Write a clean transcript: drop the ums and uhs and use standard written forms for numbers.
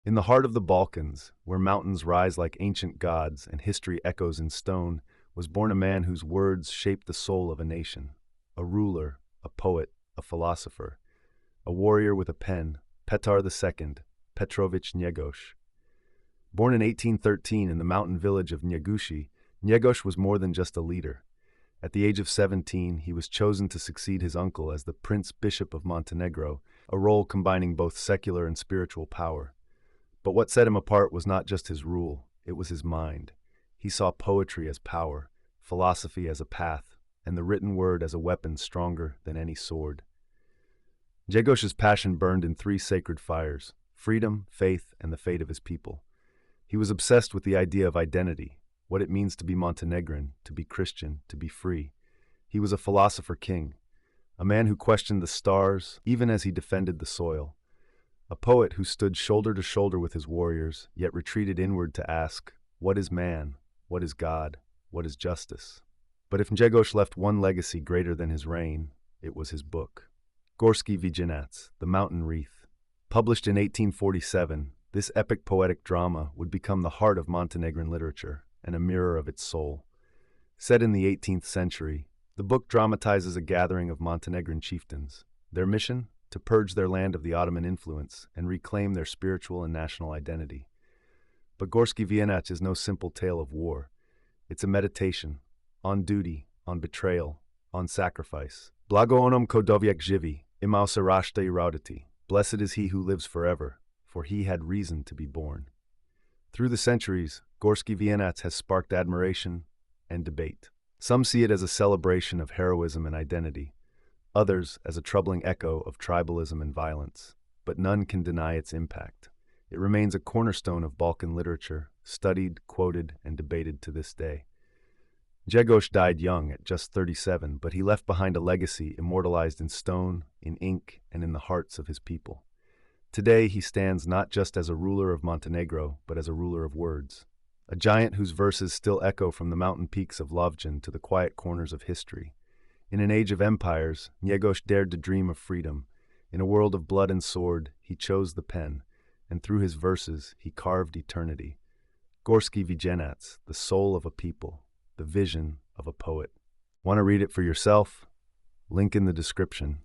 In the heart of the Balkans, where mountains rise like ancient gods and history echoes in stone, was born a man whose words shaped the soul of a nation. A ruler, a poet, a philosopher, a warrior with a pen, Petar II, Petrovich Njegoš. Born in 1813 in the mountain village of Njegoš, Njegoš was more than just a leader. At the age of 17, he was chosen to succeed his uncle as the Prince Bishop of Montenegro, a role combining both secular and spiritual power. But what set him apart was not just his rule, it was his mind. He saw poetry as power, philosophy as a path, and the written word as a weapon stronger than any sword. Njegoš's passion burned in three sacred fires: freedom, faith, and the fate of his people. He was obsessed with the idea of identity, what it means to be Montenegrin, to be Christian, to be free. He was a philosopher king, a man who questioned the stars even as he defended the soil. A poet who stood shoulder to shoulder with his warriors, yet retreated inward to ask, what is man? What is God? What is justice? But if Njegoš left one legacy greater than his reign, it was his book. Gorski Vijenac, The Mountain Wreath. Published in 1847, this epic poetic drama would become the heart of Montenegrin literature and a mirror of its soul. Set in the 18th century, the book dramatizes a gathering of Montenegrin chieftains. Their mission? To purge their land of the Ottoman influence and reclaim their spiritual and national identity. But Gorski Vijenac is no simple tale of war. It's a meditation on duty, on betrayal, on sacrifice. Blago onom ko dovijek živi, imao se rashta I roditi. Blessed is he who lives forever, for he had reason to be born. Through the centuries, Gorski Vijenac has sparked admiration and debate. Some see it as a celebration of heroism and identity, others as a troubling echo of tribalism and violence, but none can deny its impact. It remains a cornerstone of Balkan literature, studied, quoted, and debated to this day. Njegoš died young at just 37, but he left behind a legacy immortalized in stone, in ink, and in the hearts of his people. Today he stands not just as a ruler of Montenegro, but as a ruler of words, a giant whose verses still echo from the mountain peaks of Lovćen to the quiet corners of history. In an age of empires, Njegoš dared to dream of freedom. In a world of blood and sword, he chose the pen, and through his verses, he carved eternity. Gorski Vijenac, the soul of a people, the vision of a poet. Want to read it for yourself? Link in the description.